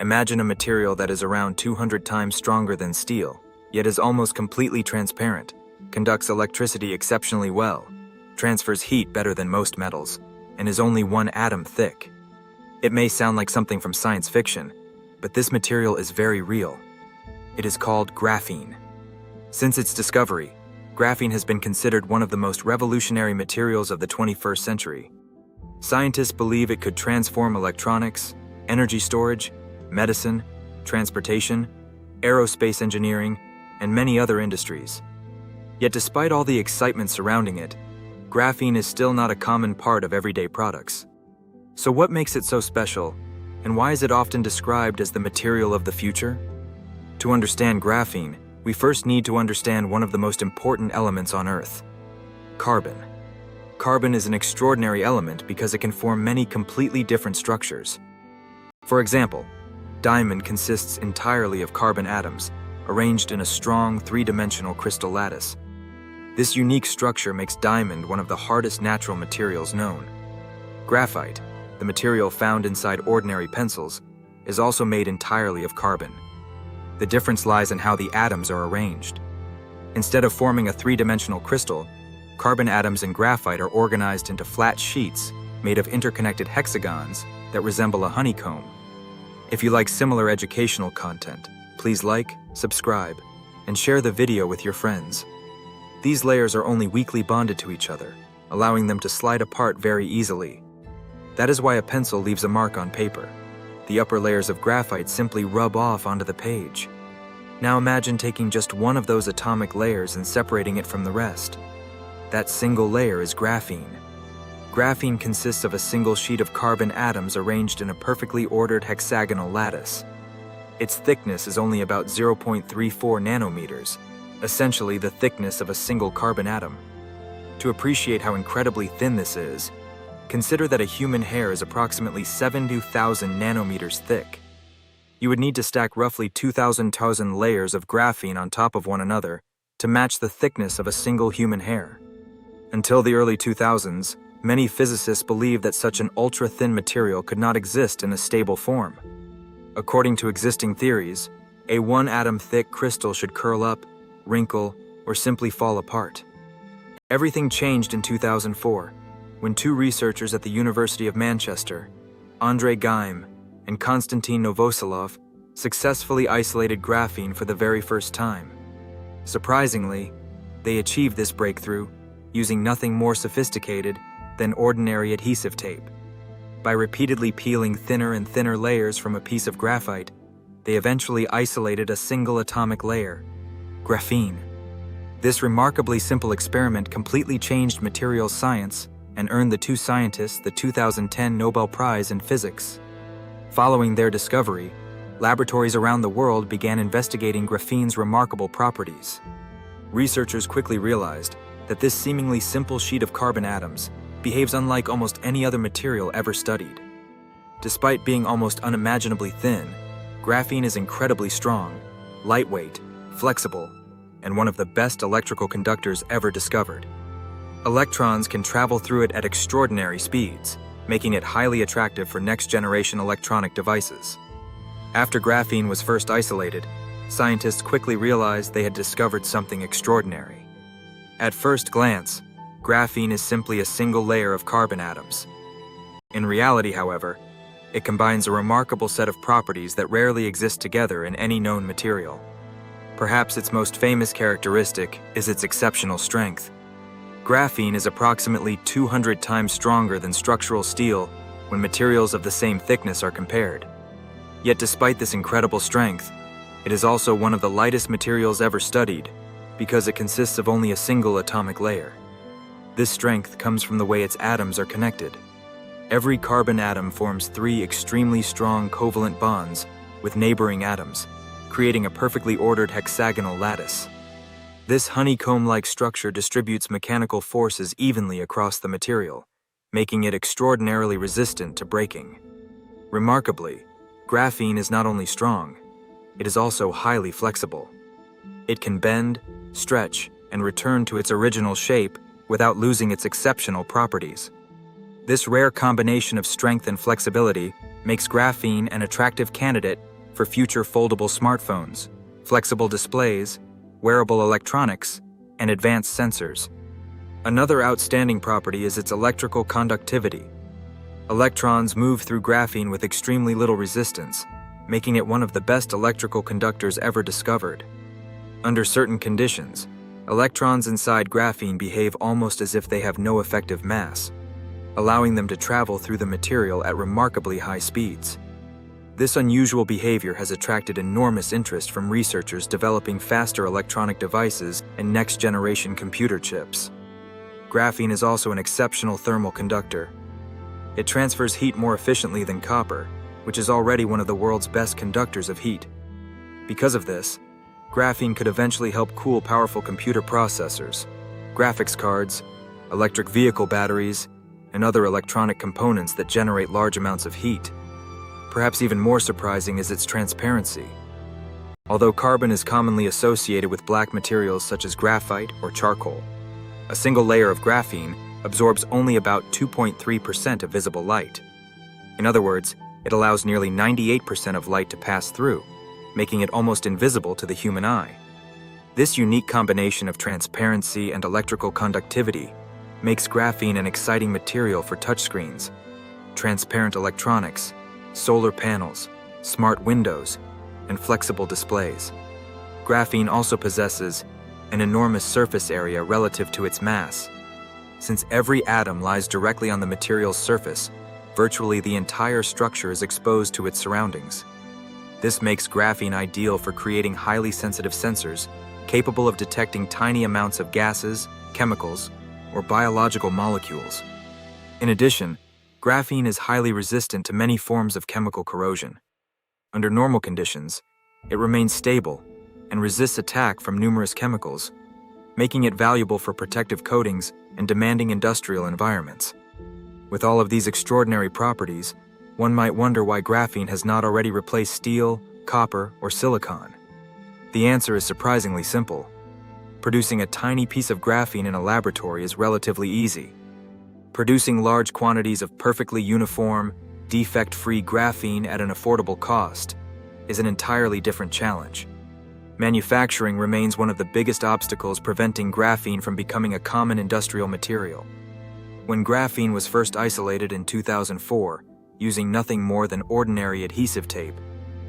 Imagine a material that is around 200 times stronger than steel, yet is almost completely transparent, conducts electricity exceptionally well, transfers heat better than most metals, and is only 1 atom thick. It may sound like something from science fiction, but this material is very real. It is called graphene. Since its discovery, graphene has been considered one of the most revolutionary materials of the 21st century. Scientists believe it could transform electronics, energy storage, medicine, transportation, aerospace engineering, and many other industries. Yet despite all the excitement surrounding it, graphene is still not a common part of everyday products. So what makes it so special, and why is it often described as the material of the future? To understand graphene, we first need to understand one of the most important elements on Earth: carbon. Carbon is an extraordinary element because it can form many completely different structures. For example, diamond consists entirely of carbon atoms, arranged in a strong three-dimensional crystal lattice. This unique structure makes diamond one of the hardest natural materials known. Graphite, the material found inside ordinary pencils, is also made entirely of carbon. The difference lies in how the atoms are arranged. Instead of forming a three-dimensional crystal, carbon atoms in graphite are organized into flat sheets made of interconnected hexagons that resemble a honeycomb. If you like similar educational content, please like, subscribe, and share the video with your friends. These layers are only weakly bonded to each other, allowing them to slide apart very easily. That is why a pencil leaves a mark on paper. The upper layers of graphite simply rub off onto the page. Now imagine taking just one of those atomic layers and separating it from the rest. That single layer is graphene. Graphene consists of a single sheet of carbon atoms arranged in a perfectly ordered hexagonal lattice. Its thickness is only about 0.34 nanometers, essentially the thickness of a single carbon atom. To appreciate how incredibly thin this is, consider that a human hair is approximately 72,000 nanometers thick. You would need to stack roughly 2,000 layers of graphene on top of one another to match the thickness of a single human hair. Until the early 2000s, many physicists believed that such an ultra-thin material could not exist in a stable form. According to existing theories, a 1-atom thick crystal should curl up, wrinkle, or simply fall apart. Everything changed in 2004, when 2 researchers at the University of Manchester, Andrei Geim and Konstantin Novoselov, successfully isolated graphene for the very first time. Surprisingly, they achieved this breakthrough using nothing more sophisticated than ordinary adhesive tape. By repeatedly peeling thinner and thinner layers from a piece of graphite, they eventually isolated a single atomic layer, graphene. This remarkably simple experiment completely changed materials science and earned the 2 scientists the 2010 Nobel Prize in Physics. Following their discovery, laboratories around the world began investigating graphene's remarkable properties. Researchers quickly realized that this seemingly simple sheet of carbon atoms behaves unlike almost any other material ever studied. Despite being almost unimaginably thin, graphene is incredibly strong, lightweight, flexible, and one of the best electrical conductors ever discovered. Electrons can travel through it at extraordinary speeds, making it highly attractive for next-generation electronic devices. After graphene was first isolated, scientists quickly realized they had discovered something extraordinary. At first glance, graphene is simply a single layer of carbon atoms. In reality, however, it combines a remarkable set of properties that rarely exist together in any known material. Perhaps its most famous characteristic is its exceptional strength. Graphene is approximately 200 times stronger than structural steel when materials of the same thickness are compared. Yet despite this incredible strength, it is also one of the lightest materials ever studied because it consists of only a single atomic layer. This strength comes from the way its atoms are connected. Every carbon atom forms 3 extremely strong covalent bonds with neighboring atoms, creating a perfectly ordered hexagonal lattice. This honeycomb-like structure distributes mechanical forces evenly across the material, making it extraordinarily resistant to breaking. Remarkably, graphene is not only strong, it is also highly flexible. It can bend, stretch, and return to its original shape without losing its exceptional properties. This rare combination of strength and flexibility makes graphene an attractive candidate for future foldable smartphones, flexible displays, wearable electronics, and advanced sensors. Another outstanding property is its electrical conductivity. Electrons move through graphene with extremely little resistance, making it one of the best electrical conductors ever discovered. Under certain conditions, electrons inside graphene behave almost as if they have no effective mass, allowing them to travel through the material at remarkably high speeds. This unusual behavior has attracted enormous interest from researchers developing faster electronic devices and next-generation computer chips. Graphene is also an exceptional thermal conductor. It transfers heat more efficiently than copper, which is already one of the world's best conductors of heat. Because of this, graphene could eventually help cool powerful computer processors, graphics cards, electric vehicle batteries, and other electronic components that generate large amounts of heat. Perhaps even more surprising is its transparency. Although carbon is commonly associated with black materials such as graphite or charcoal, a single layer of graphene absorbs only about 2.3% of visible light. In other words, it allows nearly 98% of light to pass through, making it almost invisible to the human eye. This unique combination of transparency and electrical conductivity makes graphene an exciting material for touchscreens, transparent electronics, solar panels, smart windows, and flexible displays. Graphene also possesses an enormous surface area relative to its mass. Since every atom lies directly on the material's surface, virtually the entire structure is exposed to its surroundings. This makes graphene ideal for creating highly sensitive sensors capable of detecting tiny amounts of gases, chemicals, or biological molecules. In addition, graphene is highly resistant to many forms of chemical corrosion. Under normal conditions, it remains stable and resists attack from numerous chemicals, making it valuable for protective coatings and demanding industrial environments. With all of these extraordinary properties, one might wonder why graphene has not already replaced steel, copper, or silicon. The answer is surprisingly simple. Producing a tiny piece of graphene in a laboratory is relatively easy. Producing large quantities of perfectly uniform, defect-free graphene at an affordable cost is an entirely different challenge. Manufacturing remains one of the biggest obstacles preventing graphene from becoming a common industrial material. When graphene was first isolated in 2004, using nothing more than ordinary adhesive tape,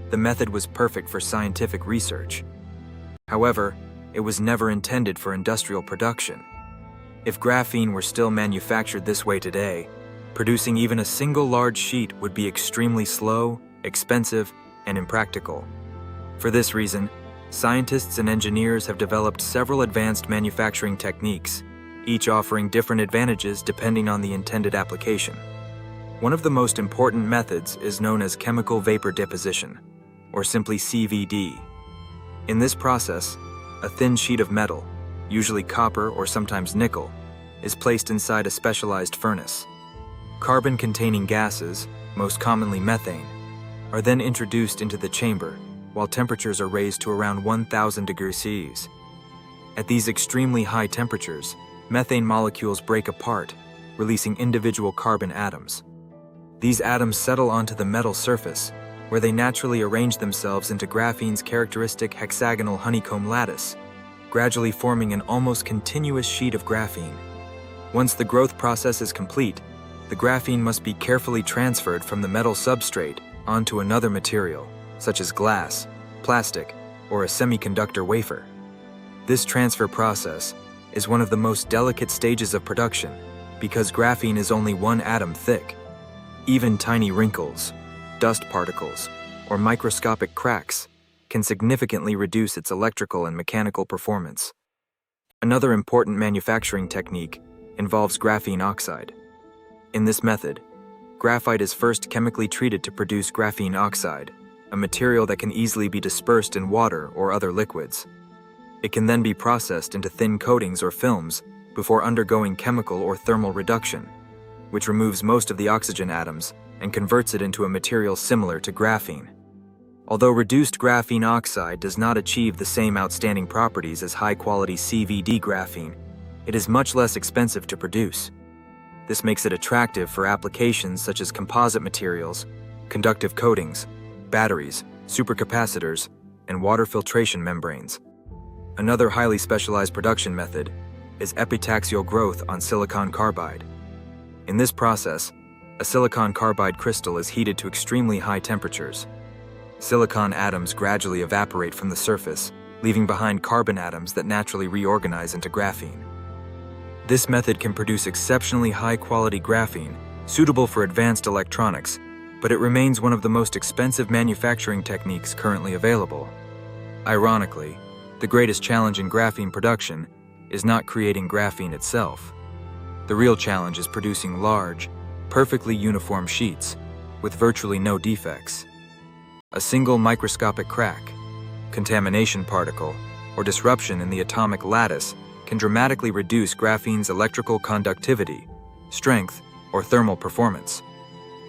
the method was perfect for scientific research. However, it was never intended for industrial production. If graphene were still manufactured this way today, producing even a single large sheet would be extremely slow, expensive, and impractical. For this reason, scientists and engineers have developed several advanced manufacturing techniques, each offering different advantages depending on the intended application. One of the most important methods is known as chemical vapor deposition, or simply CVD. In this process, a thin sheet of metal, usually copper or sometimes nickel, is placed inside a specialized furnace. Carbon-containing gases, most commonly methane, are then introduced into the chamber while temperatures are raised to around 1,000 degrees Celsius. At these extremely high temperatures, methane molecules break apart, releasing individual carbon atoms. These atoms settle onto the metal surface, where they naturally arrange themselves into graphene's characteristic hexagonal honeycomb lattice, gradually forming an almost continuous sheet of graphene. Once the growth process is complete, the graphene must be carefully transferred from the metal substrate onto another material, such as glass, plastic, or a semiconductor wafer. This transfer process is one of the most delicate stages of production because graphene is only one atom thick. Even tiny wrinkles, dust particles, or microscopic cracks can significantly reduce its electrical and mechanical performance. Another important manufacturing technique involves graphene oxide. In this method, graphite is first chemically treated to produce graphene oxide, a material that can easily be dispersed in water or other liquids. It can then be processed into thin coatings or films before undergoing chemical or thermal reduction, which removes most of the oxygen atoms and converts it into a material similar to graphene. Although reduced graphene oxide does not achieve the same outstanding properties as high-quality CVD graphene, it is much less expensive to produce. This makes it attractive for applications such as composite materials, conductive coatings, batteries, supercapacitors, and water filtration membranes. Another highly specialized production method is epitaxial growth on silicon carbide. In this process, a silicon carbide crystal is heated to extremely high temperatures. Silicon atoms gradually evaporate from the surface, leaving behind carbon atoms that naturally reorganize into graphene. This method can produce exceptionally high-quality graphene, suitable for advanced electronics, but it remains one of the most expensive manufacturing techniques currently available. Ironically, the greatest challenge in graphene production is not creating graphene itself. The real challenge is producing large, perfectly uniform sheets with virtually no defects. A single microscopic crack, contamination particle, or disruption in the atomic lattice can dramatically reduce graphene's electrical conductivity, strength, or thermal performance.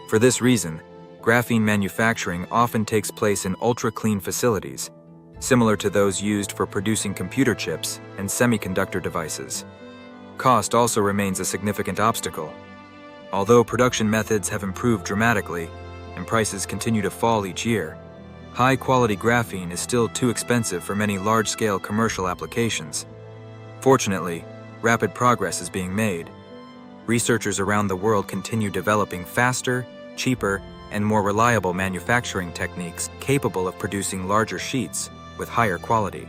For this reason, graphene manufacturing often takes place in ultra-clean facilities, similar to those used for producing computer chips and semiconductor devices. Cost also remains a significant obstacle. Although production methods have improved dramatically and prices continue to fall each year, high-quality graphene is still too expensive for many large-scale commercial applications. Fortunately, rapid progress is being made. Researchers around the world continue developing faster, cheaper, and more reliable manufacturing techniques capable of producing larger sheets with higher quality.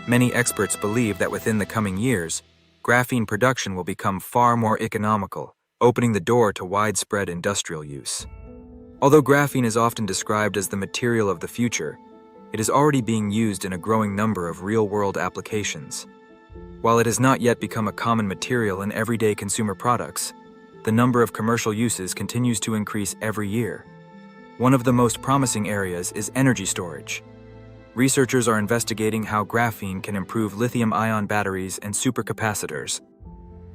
Many experts believe that within the coming years, graphene production will become far more economical, opening the door to widespread industrial use. Although graphene is often described as the material of the future, it is already being used in a growing number of real-world applications. While it has not yet become a common material in everyday consumer products, the number of commercial uses continues to increase every year. One of the most promising areas is energy storage. Researchers are investigating how graphene can improve lithium-ion batteries and supercapacitors.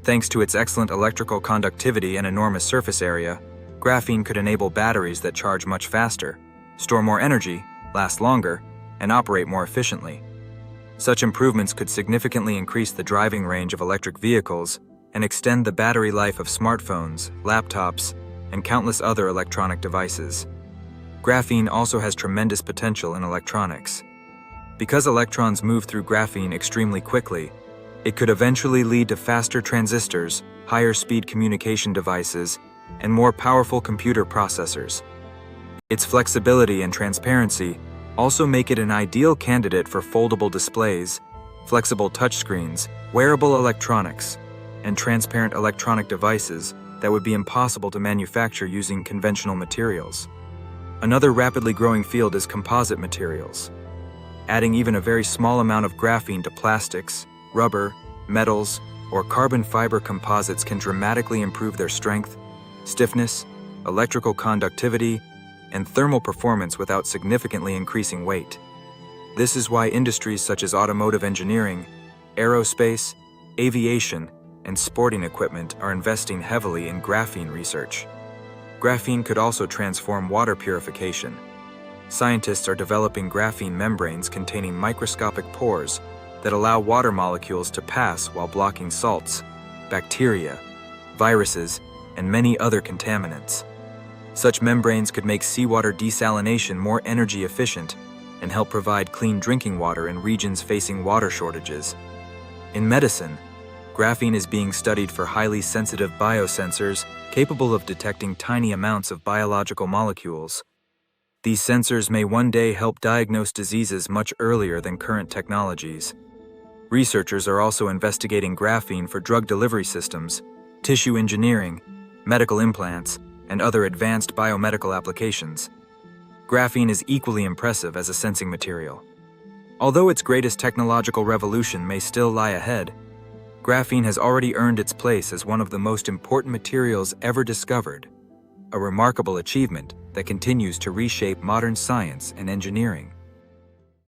Thanks to its excellent electrical conductivity and enormous surface area, graphene could enable batteries that charge much faster, store more energy, last longer, and operate more efficiently. Such improvements could significantly increase the driving range of electric vehicles and extend the battery life of smartphones, laptops, and countless other electronic devices. Graphene also has tremendous potential in electronics. Because electrons move through graphene extremely quickly, it could eventually lead to faster transistors, higher speed communication devices, and more powerful computer processors. Its flexibility and transparency also make it an ideal candidate for foldable displays, flexible touchscreens, wearable electronics, and transparent electronic devices that would be impossible to manufacture using conventional materials. Another rapidly growing field is composite materials. Adding even a very small amount of graphene to plastics, rubber, metals, or carbon fiber composites can dramatically improve their strength, stiffness, electrical conductivity, and thermal performance without significantly increasing weight. This is why industries such as automotive engineering, aerospace, aviation, and sporting equipment are investing heavily in graphene research. Graphene could also transform water purification. Scientists are developing graphene membranes containing microscopic pores that allow water molecules to pass while blocking salts, bacteria, viruses, and many other contaminants. Such membranes could make seawater desalination more energy efficient and help provide clean drinking water in regions facing water shortages. In medicine, graphene is being studied for highly sensitive biosensors capable of detecting tiny amounts of biological molecules. These sensors may one day help diagnose diseases much earlier than current technologies. Researchers are also investigating graphene for drug delivery systems, tissue engineering, medical implants, and other advanced biomedical applications. Graphene is equally impressive as a sensing material. Although its greatest technological revolution may still lie ahead, graphene has already earned its place as one of the most important materials ever discovered, a remarkable achievement that continues to reshape modern science and engineering.